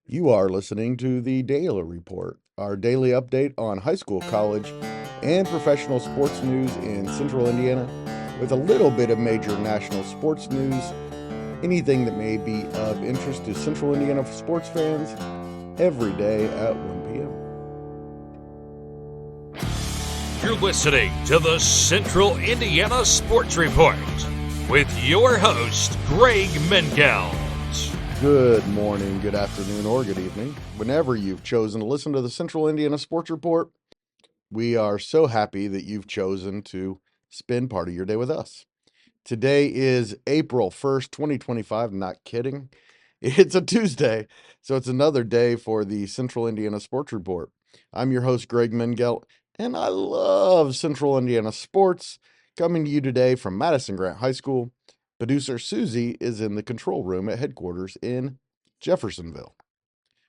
You are listening to the Daily Report, our daily update on high school, college, and professional sports news in central Indiana, with a little bit of major national sports news, anything that may be of interest to central Indiana sports fans, every day at 1 p.m. You're listening to the Central Indiana Sports Report with your host, Greg Mengelt. Good morning, good afternoon, or good evening. Whenever you've chosen to listen to the Central Indiana Sports Report, we are so happy that you've chosen to spend part of your day with us. Today is April 1st, 2025. I'm not kidding. It's a Tuesday, so it's another day for the Central Indiana Sports Report. I'm your host, Greg Mengelt, and I love Central Indiana sports. Coming to you today from Madison Grant High School. Producer Susie is in the control room at headquarters in Jeffersonville.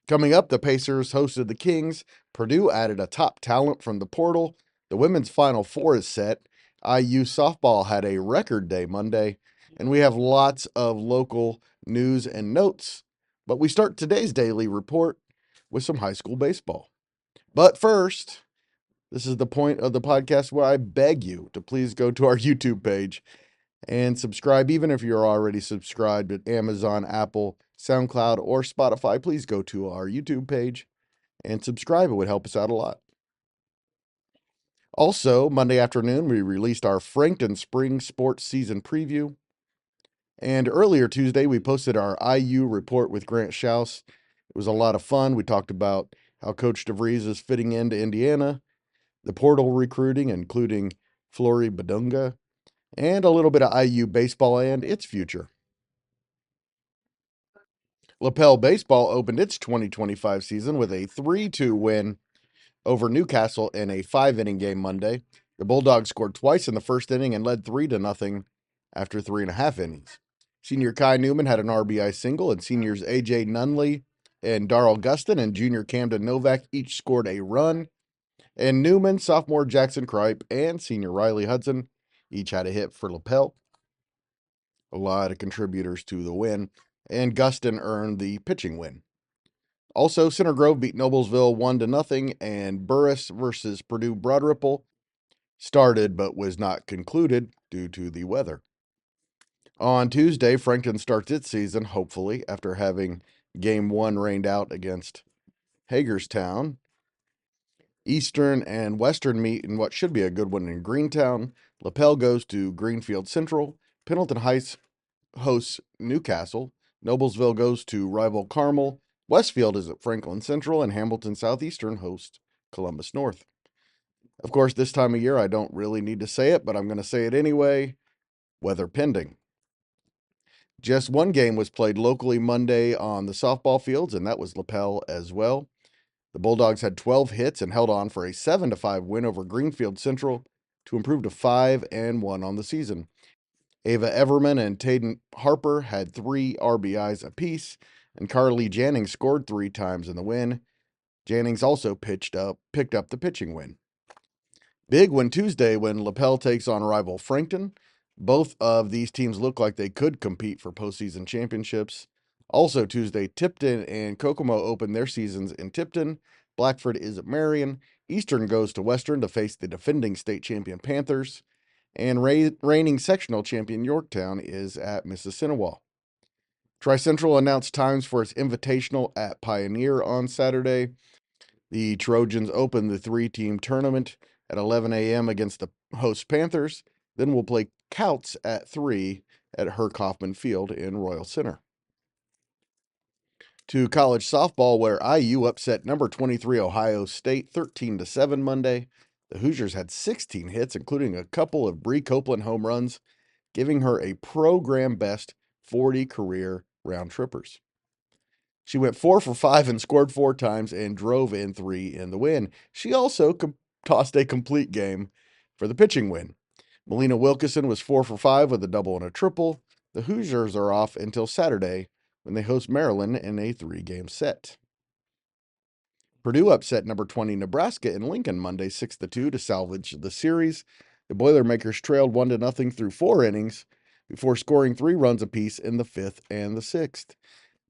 Coming up, the Pacers hosted the Kings. Purdue added a top talent from the portal. The women's Final Four is set. IU softball had a record day Monday. And we have lots of local news and notes. But we start today's daily report with some high school baseball. But first, this is the point of the podcast where I beg you to please go to our YouTube page and subscribe. Even if you're already subscribed at Amazon, Apple, SoundCloud, or Spotify, please go to our YouTube page and subscribe. It would help us out a lot. Also, Monday afternoon, we released our Frankton Spring Sports Season Preview. And earlier Tuesday, we posted our IU report with Grant Schaus. It was a lot of fun. We talked about how Coach DeVries is fitting into Indiana, the portal recruiting, including Flory Badunga, and a little bit of IU baseball and its future. Lapel Baseball opened its 2025 season with a 3-2 win over Newcastle in a 5-inning game Monday. The Bulldogs scored twice in the first inning and led 3-0 after 3.5 innings. Senior Kai Newman had an RBI single, and seniors A.J. Nunley and Darrell Gustin and junior Camden Novak each scored a run. And Newman, sophomore Jackson Kripe, and senior Riley Hudson each had a hit for Lapel. A lot of contributors to the win, and Gustin earned the pitching win. Also, Center Grove beat Noblesville 1-0, and Burris versus Purdue Broad Ripple started but was not concluded due to the weather. On Tuesday, Frankton starts its season, hopefully, after having Game 1 rained out against Hagerstown. Eastern and Western meet in what should be a good one in Greentown. Lapel goes to Greenfield Central. Pendleton Heights hosts Newcastle. Noblesville goes to rival Carmel. Westfield is at Franklin Central, and Hamilton Southeastern hosts Columbus North. Of course, this time of year, I don't really need to say it, but I'm going to say it anyway. Weather pending. Just one game was played locally Monday on the softball fields, and that was Lapel as well. The Bulldogs had 12 hits and held on for a 7-5 win over Greenfield Central to improve to 5-1 on the season. Ava Everman and Tayden Harper had 3 RBIs apiece, and Carly Jannings scored 3 times in the win. Jannings also picked up the pitching win. Big win Tuesday when Lapel takes on rival Frankton. Both of these teams look like they could compete for postseason championships. Also Tuesday, Tipton and Kokomo open their seasons in Tipton. Blackford is at Marion. Eastern goes to Western to face the defending state champion Panthers. And reigning sectional champion Yorktown is at Mississinewa. Tri-Central announced times for its invitational at Pioneer on Saturday. The Trojans open the 3-team tournament at 11 a.m. against the host Panthers. Then we'll play Couts at 3 at Herc Hoffman Field in Royal Center. To college softball, where IU upset number 23 Ohio State 13-7 Monday. The Hoosiers had 16 hits, including a couple of Bree Copeland home runs, giving her a program best 40 career round trippers. She went 4 for 5 and scored 4 times and drove in 3 in the win. She also tossed a complete game for the pitching win. Melina Wilkinson was 4 for 5 with a double and a triple. The Hoosiers are off until Saturday when they host Maryland in a 3-game set. Purdue upset number 20 Nebraska in Lincoln Monday 6-2 to salvage the series. The Boilermakers trailed 1-0 through 4 innings before scoring 3 runs apiece in the 5th and the 6th.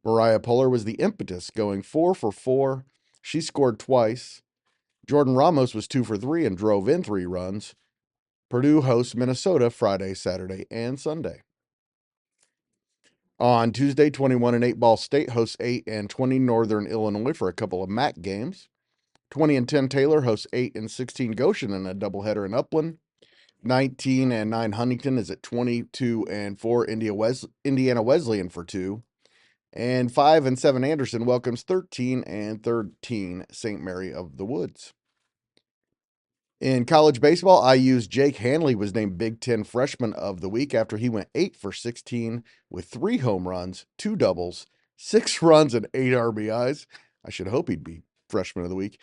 Mariah Puller was the impetus, going 4 for 4. She scored twice. Jordan Ramos was 2 for 3 and drove in 3 runs. Purdue hosts Minnesota Friday, Saturday, and Sunday. On Tuesday, 21-8 Ball State hosts 8-20 Northern Illinois for a couple of MAC games. 20-10 Taylor hosts 8-16 Goshen in a doubleheader in Upland. 19-9 Huntington is at 22-4 Indiana Wesleyan for 2. And 5-7 Anderson welcomes 13-13 St. Mary of the Woods. In college baseball, IU's Jake Hanley was named Big Ten Freshman of the Week after he went 8 for 16 with 3 home runs, 2 doubles, 6 runs, and 8 RBIs. I should hope he'd be Freshman of the Week.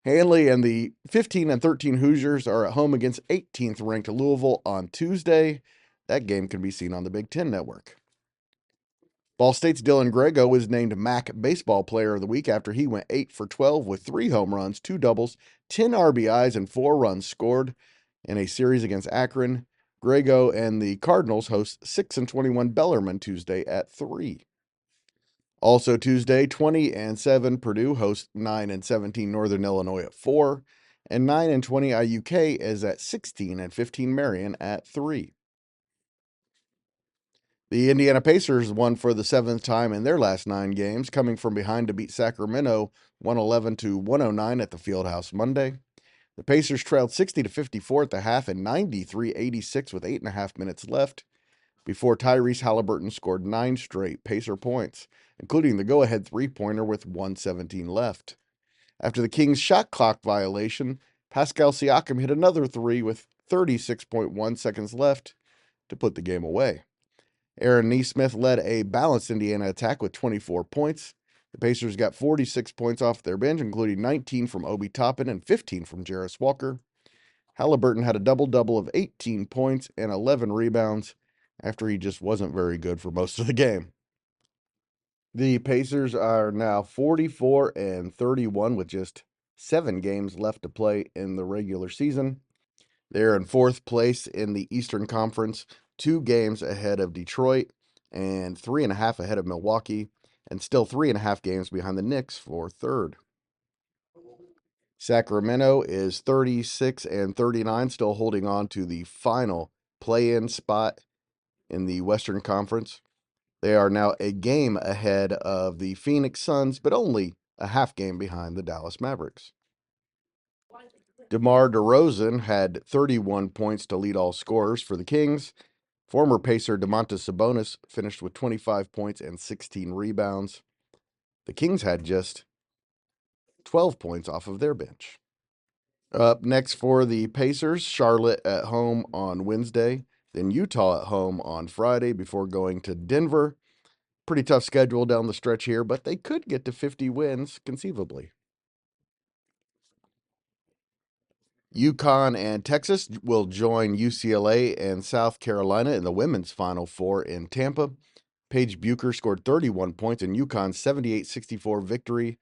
Hanley and the 15-13 Hoosiers are at home against 18th ranked Louisville on Tuesday. That game can be seen on the Big Ten Network. Ball State's Dylan Grego was named MAC Baseball Player of the Week after he went 8 for 12 with 3 home runs, 2 doubles, 10 RBIs, and 4 runs scored in a series against Akron. Grego and the Cardinals host 6-21 Bellarmine Tuesday at 3. Also Tuesday, 20-7 Purdue hosts 9-17 Northern Illinois at 4. And 9-20 IUK is at 16-15 Marion at 3. The Indiana Pacers won for the 7th time in their last 9 games, coming from behind to beat Sacramento 111-109 at the Fieldhouse Monday. The Pacers trailed 60-54 at the half and 93-86 with 8.5 minutes left before Tyrese Halliburton scored 9 straight Pacer points, including the go-ahead three-pointer with 1:17 left. After the Kings' shot clock violation, Pascal Siakam hit another 3 with 36.1 seconds left to put the game away. Aaron Nesmith led a balanced Indiana attack with 24 points. The Pacers got 46 points off their bench, including 19 from Obi Toppin and 15 from Jarris Walker. Halliburton had a double-double of 18 points and 11 rebounds after he just wasn't very good for most of the game. The Pacers are now 44-31 with just 7 games left to play in the regular season. They're in 4th place in the Eastern Conference, 2 games ahead of Detroit and 3.5 ahead of Milwaukee, and still 3.5 games behind the Knicks for 3rd. Sacramento is 36-39, still holding on to the final play-in spot in the Western Conference. They are now a game ahead of the Phoenix Suns, but only a half game behind the Dallas Mavericks. DeMar DeRozan had 31 points to lead all scorers for the Kings. Former Pacer Domantas Sabonis finished with 25 points and 16 rebounds. The Kings had just 12 points off of their bench. Up next for the Pacers, Charlotte at home on Wednesday, then Utah at home on Friday before going to Denver. Pretty tough schedule down the stretch here, but they could get to 50 wins conceivably. UConn and Texas will join UCLA and South Carolina in the women's Final Four in Tampa. Paige Bucher scored 31 points in UConn's 78-64 victory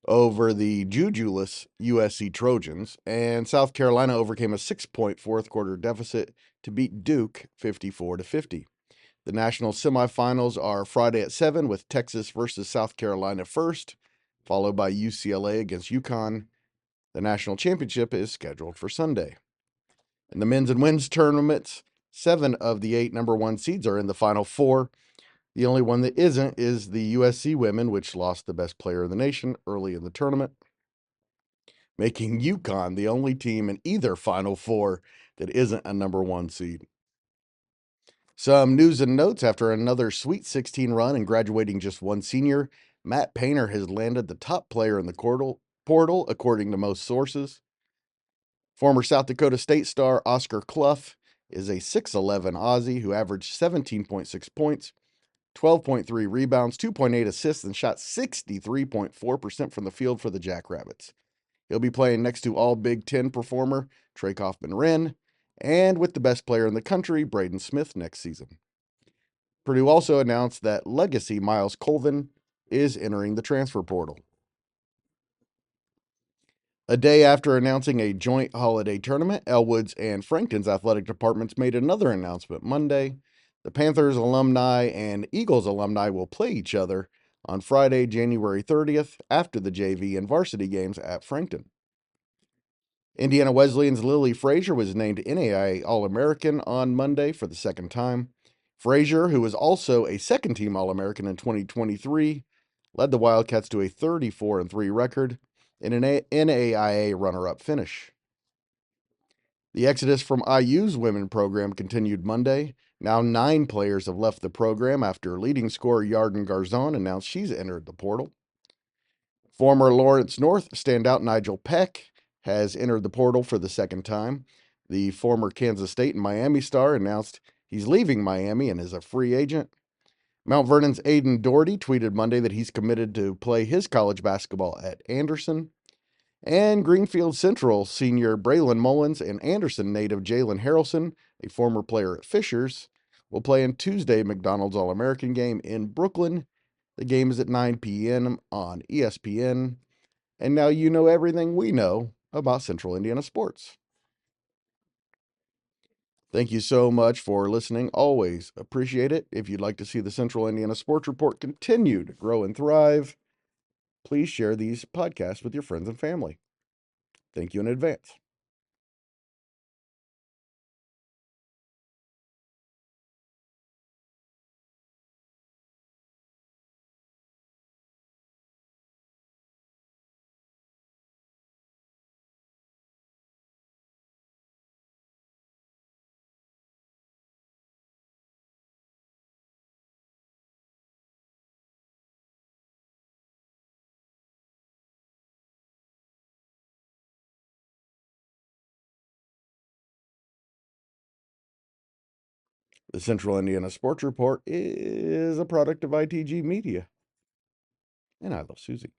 over the Jujuless USC Trojans, and South Carolina overcame a 6-point fourth-quarter deficit to beat Duke 54-50. The national semifinals are Friday at 7 with Texas versus South Carolina first, followed by UCLA against UConn. The national championship is scheduled for Sunday. In the men's and women's tournaments, 7 of the 8 number 1 seeds are in the Final Four. The only one that isn't is the USC women, which lost the best player in the nation early in the tournament, making UConn the only team in either Final Four that isn't a number 1 seed. Some news and notes: after another Sweet 16 run and graduating just 1 senior, Matt Painter has landed the top player in the portal, according to most sources. Former South Dakota State star Oscar Clough is a 6'11 Aussie who averaged 17.6 points, 12.3 rebounds, 2.8 assists, and shot 63.4% from the field for the Jackrabbits. He'll be playing next to all Big Ten performer Trey Kaufman-Renn and with the best player in the country, Braden Smith, next season. Purdue also announced that legacy Miles Colvin is entering the transfer portal. A day after announcing a joint holiday tournament, Elwood's and Frankton's athletic departments made another announcement Monday. The Panthers alumni and Eagles alumni will play each other on Friday, January 30th, after the JV and varsity games at Frankton. Indiana Wesleyan's Lily Frazier was named NAIA All-American on Monday for the second time. Frazier, who was also a second-team All-American in 2023, led the Wildcats to a 34-3 record in an NAIA runner-up finish. The exodus from IU's women program continued Monday. Now 9 players have left the program after leading scorer Yarden Garzon announced she's entered the portal. Former Lawrence North standout Nigel Peck has entered the portal for the second time. The former Kansas State and Miami star announced he's leaving Miami and is a free agent. Mount Vernon's Aiden Doherty tweeted Monday that he's committed to play his college basketball at Anderson. And Greenfield Central senior Braylon Mullins and Anderson native Jalen Harrelson, a former player at Fishers, will play in Tuesday McDonald's All-American game in Brooklyn. The game is at 9 p.m. on ESPN. And now you know everything we know about Central Indiana sports. Thank you so much for listening. Always appreciate it. If you'd like to see the Central Indiana Sports Report continue to grow and thrive, please share these podcasts with your friends and family. Thank you in advance. The Central Indiana Sports Report is a product of ITG Media. And I love Susie.